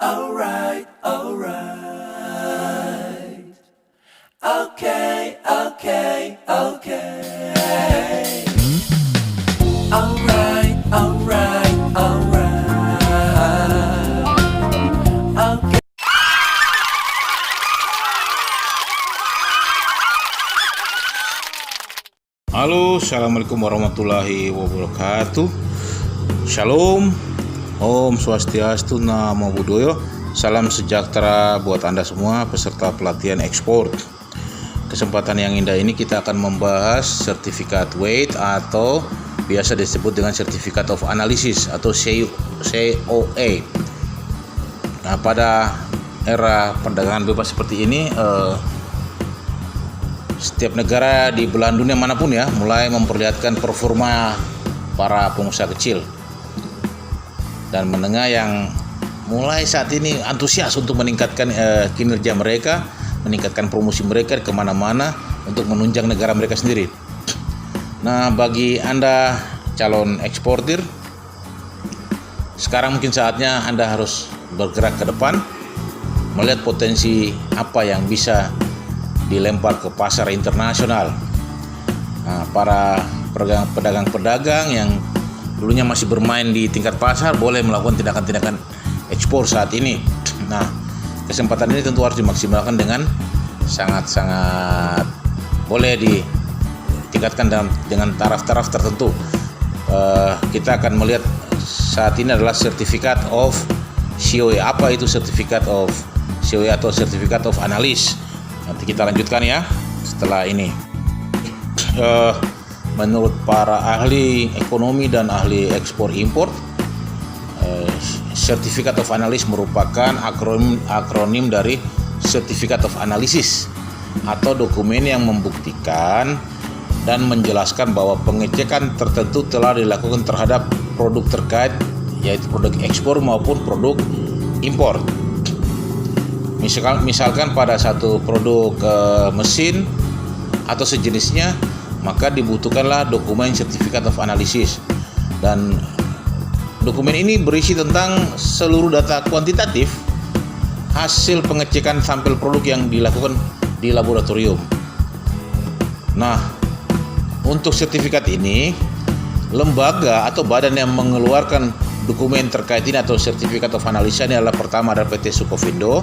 Alright, alright. Okay, okay, okay. Alright, alright, alright. Okay. Halo, assalamualaikum warahmatullahi wabarakatuh. Shalom, Om Swastiastu, Namo Buddhaya. Salam sejahtera buat Anda semua peserta pelatihan ekspor. Kesempatan yang indah ini kita akan membahas sertifikat weight atau biasa disebut dengan Certificate of Analysis atau COA. Nah, pada era perdagangan bebas seperti ini, setiap negara di belahan dunia manapun ya mulai memperlihatkan performa para pengusaha kecil dan menengah yang mulai saat ini antusias untuk meningkatkan kinerja mereka, meningkatkan promosi mereka kemana-mana untuk menunjang negara mereka sendiri. Nah, bagi Anda calon eksportir, sekarang mungkin saatnya Anda harus bergerak ke depan, melihat potensi apa yang bisa dilempar ke pasar internasional. Nah, para pedagang-pedagang yang dulunya masih bermain di tingkat pasar boleh melakukan tindakan-tindakan ekspor saat ini. Nah, kesempatan ini tentu harus dimaksimalkan dengan sangat-sangat boleh ditingkatkan dengan taraf-taraf tertentu. Kita akan melihat saat ini adalah Certificate of COA. Apa itu Certificate of COA atau Certificate of Analysis? Nanti kita lanjutkan ya setelah ini. Menurut para ahli ekonomi dan ahli ekspor impor, Certificate of Analysis merupakan akronim dari Certificate of Analysis atau dokumen yang membuktikan dan menjelaskan bahwa pengecekan tertentu telah dilakukan terhadap produk terkait, yaitu produk ekspor maupun produk impor. Misalkan pada satu produk mesin atau sejenisnya, maka dibutuhkanlah dokumen Certificate of Analysis, dan dokumen ini berisi tentang seluruh data kuantitatif hasil pengecekan sampel produk yang dilakukan di laboratorium. Nah, untuk sertifikat ini, lembaga atau badan yang mengeluarkan dokumen terkait ini atau Certificate of Analysis ini adalah pertama adalah PT Sukovindo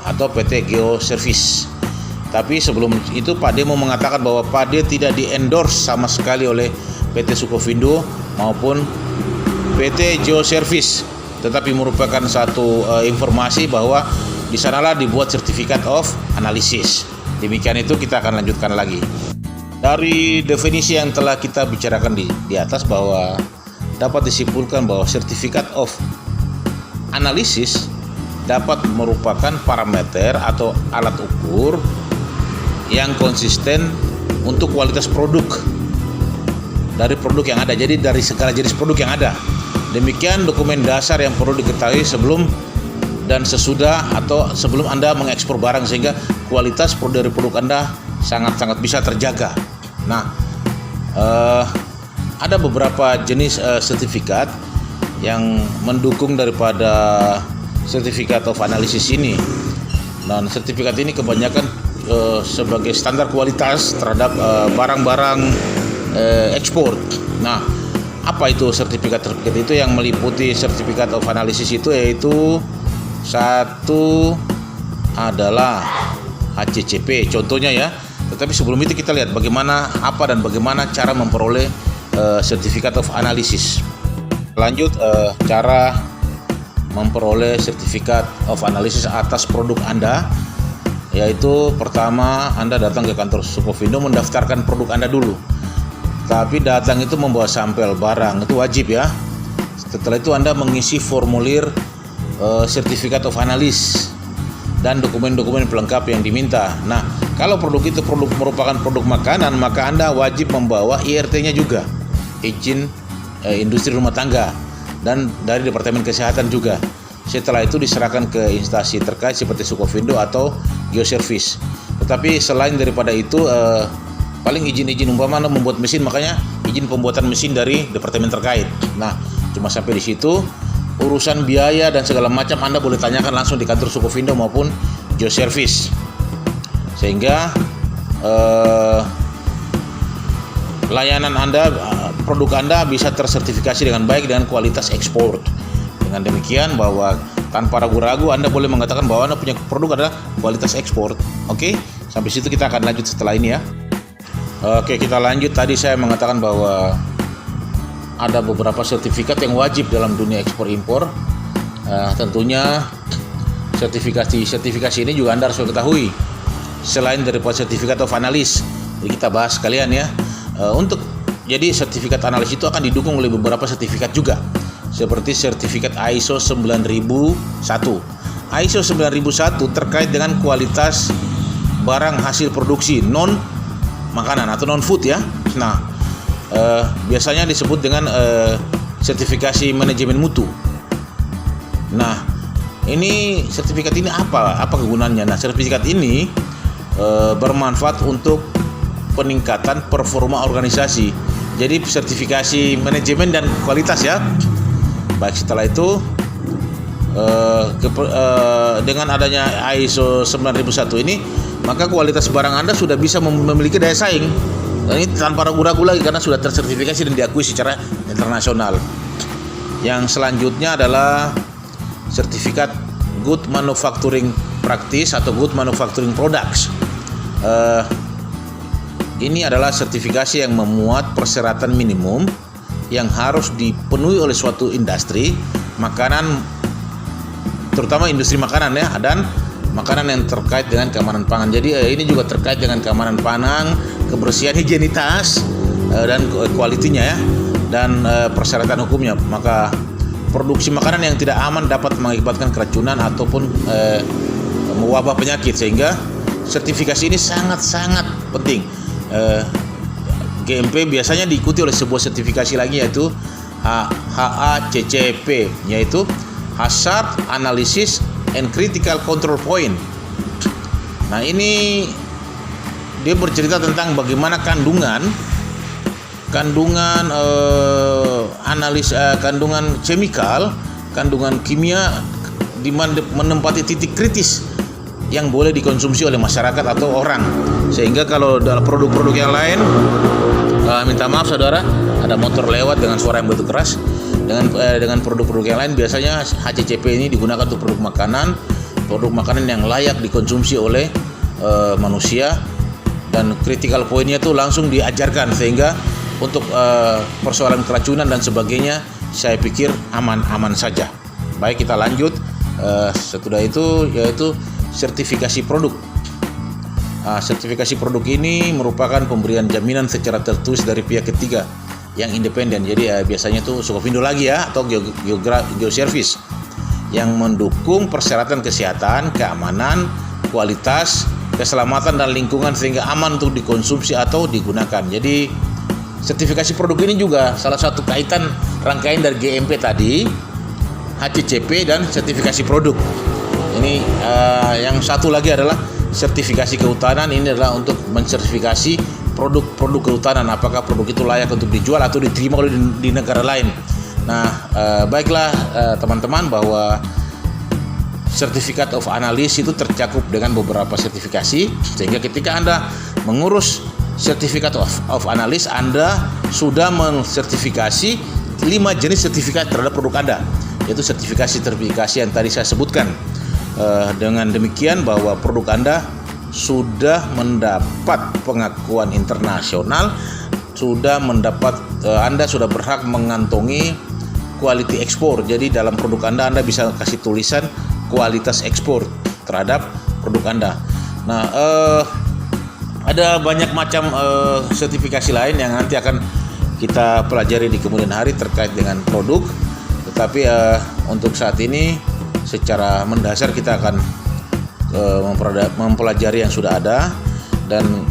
atau PT Geoservice. Tapi sebelum itu Pak Demo mengatakan bahwa Pak D tidak di-endorse sama sekali oleh PT Sukovindo maupun PT Geoservice, tetapi merupakan satu informasi bahwa di sanalah dibuat Certificate of Analysis. Demikian itu kita akan lanjutkan lagi. Dari definisi yang telah kita bicarakan di atas, bahwa dapat disimpulkan bahwa Certificate of Analysis dapat merupakan parameter atau alat ukur yang konsisten untuk kualitas produk dari produk yang ada, jadi dari segala jenis produk yang ada. Demikian dokumen dasar yang perlu diketahui sebelum dan sesudah atau sebelum Anda mengekspor barang, sehingga kualitas dari produk Anda sangat-sangat bisa terjaga. Nah, ada beberapa jenis sertifikat yang mendukung daripada Certificate of Analysis ini, dan sertifikat ini kebanyakan sebagai standar kualitas terhadap barang-barang ekspor. Nah, apa itu sertifikat itu yang meliputi Certificate of Analysis itu, yaitu satu adalah HCCP contohnya ya. Tetapi sebelum itu kita lihat bagaimana cara memperoleh Certificate of Analysis. Lanjut, cara memperoleh Certificate of Analysis atas produk Anda, yaitu pertama Anda datang ke kantor Sukovindo, mendaftarkan produk Anda dulu. Tapi datang itu membawa sampel barang, itu wajib ya. Setelah itu Anda mengisi formulir Certificate of Analysis dan dokumen-dokumen pelengkap yang diminta. Nah, kalau produk itu merupakan produk makanan, maka Anda wajib membawa IRT-nya juga, izin industri rumah tangga, dan dari Departemen Kesehatan juga. Setelah itu diserahkan ke instansi terkait seperti Sukovindo atau Geoservice. Tetapi selain daripada itu, paling izin-izin umpama membuat mesin, makanya izin pembuatan mesin dari departemen terkait. Nah, cuma sampai di situ. urusan biaya dan segala macam Anda boleh tanyakan langsung di kantor Sukovindo maupun Geoservice, sehingga layanan Anda, produk Anda bisa tersertifikasi dengan baik dengan kualitas ekspor. Dengan demikian bahwa tanpa ragu-ragu Anda boleh mengatakan bahwa Anda punya produk adalah kualitas ekspor. Oke, sampai situ kita akan lanjut setelah ini ya. Oke, kita lanjut. Tadi saya mengatakan bahwa ada beberapa sertifikat yang wajib dalam dunia ekspor impor. Tentunya sertifikasi ini juga Anda harus ketahui. Selain daripada sertifikat of analis, jadi kita bahas sekalian ya. Jadi sertifikat analis itu akan didukung oleh beberapa sertifikat juga, seperti sertifikat ISO 9001. ISO 9001 terkait dengan kualitas barang hasil produksi non makanan atau non food ya. Nah, biasanya disebut dengan sertifikasi manajemen mutu. Nah, ini sertifikat ini apa kegunaannya? Nah, sertifikat ini bermanfaat untuk peningkatan performa organisasi. Jadi sertifikasi manajemen dan kualitas ya. Baik, setelah itu dengan adanya ISO 9001 ini, maka kualitas barang Anda sudah bisa memiliki daya saing. Dan ini tanpa ragu-ragu lagi karena sudah tersertifikasi dan diakui secara internasional. Yang selanjutnya adalah sertifikat Good Manufacturing Practice atau Good Manufacturing Products. Ini adalah sertifikasi yang memuat persyaratan minimum yang harus dipenuhi oleh suatu industri makanan, terutama industri makanan ya, dan makanan yang terkait dengan keamanan pangan. Jadi ini juga terkait dengan keamanan pangan, kebersihan, higienitas dan kualitinya ya, dan persyaratan hukumnya. Maka produksi makanan yang tidak aman dapat mengakibatkan keracunan ataupun mewabah penyakit, sehingga sertifikasi ini sangat-sangat penting. GMP biasanya diikuti oleh sebuah sertifikasi lagi, yaitu HACCP, yaitu Hazard Analysis and Critical Control Point. Nah, ini dia bercerita tentang bagaimana kandungan kandungan kimia menempati titik kritis yang boleh dikonsumsi oleh masyarakat atau orang. Sehingga kalau dalam produk-produk yang lain, minta maaf saudara, ada motor lewat dengan suara yang begitu keras. Dengan produk-produk yang lain biasanya HACCP ini digunakan untuk produk makanan yang layak dikonsumsi oleh manusia, dan critical point-nya itu langsung diajarkan, sehingga untuk persoalan keracunan dan sebagainya saya pikir aman-aman saja. Baik, kita lanjut. Setelah itu yaitu sertifikasi produk. Sertifikasi produk ini merupakan pemberian jaminan secara tertulis dari pihak ketiga yang independen. Jadi biasanya itu Sukovindo lagi ya, atau Geoservice, yang mendukung persyaratan kesehatan, keamanan, kualitas, keselamatan dan lingkungan sehingga aman untuk dikonsumsi atau digunakan. Jadi sertifikasi produk ini juga salah satu kaitan rangkaian dari GMP tadi, HACCP dan sertifikasi produk. Ini yang satu lagi adalah sertifikasi kehutanan. Ini adalah untuk mensertifikasi produk-produk kehutanan, apakah produk itu layak untuk dijual atau diterima oleh di negara lain. Nah, baiklah teman-teman, bahwa Certificate of Analysis itu tercakup dengan beberapa sertifikasi, sehingga ketika Anda mengurus Certificate of Analysis, Anda sudah mensertifikasi 5 jenis sertifikat terhadap produk Anda, yaitu sertifikasi yang tadi saya sebutkan. Dengan demikian bahwa produk Anda sudah mendapat pengakuan internasional, Anda sudah berhak mengantongi quality ekspor. Jadi dalam produk Anda bisa kasih tulisan kualitas ekspor terhadap produk Anda. Nah, ada banyak macam sertifikasi lain yang nanti akan kita pelajari di kemudian hari terkait dengan produk. Tetapi untuk saat ini secara mendasar kita akan mempelajari yang sudah ada, dan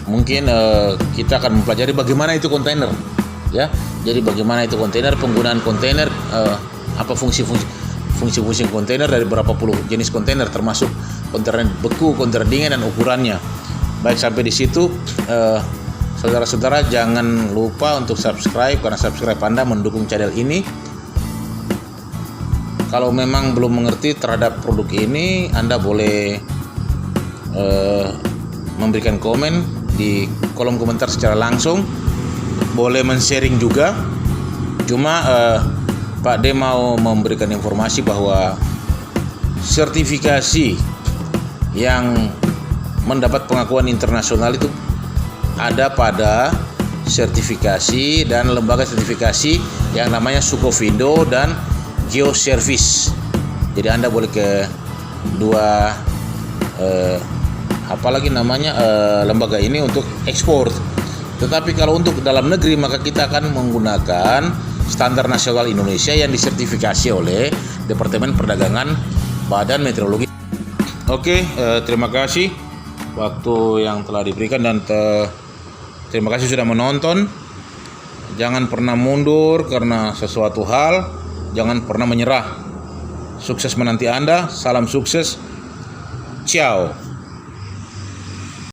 mungkin kita akan mempelajari bagaimana itu kontainer ya. Jadi bagaimana itu kontainer, penggunaan kontainer, apa fungsi-fungsi kontainer, dari berapa puluh jenis kontainer, termasuk kontainer beku, kontainer dingin, dan ukurannya. Baik, sampai di situ saudara-saudara jangan lupa untuk subscribe, karena subscribe Anda mendukung channel ini. Kalau memang belum mengerti terhadap produk ini, Anda boleh memberikan komen di kolom komentar secara langsung. Boleh men-sharing juga. Cuma Pak D mau memberikan informasi bahwa sertifikasi yang mendapat pengakuan internasional itu ada pada sertifikasi dan lembaga sertifikasi yang namanya Sukovindo dan Geoservice. Jadi Anda boleh ke dua lembaga ini untuk ekspor. Tetapi kalau untuk dalam negeri maka kita akan menggunakan standar nasional Indonesia yang disertifikasi oleh Departemen Perdagangan Badan Meteorologi. Oke, terima kasih waktu yang telah diberikan dan terima kasih sudah menonton. Jangan pernah mundur karena sesuatu hal, jangan pernah menyerah. Sukses menanti Anda, salam sukses. Ciao.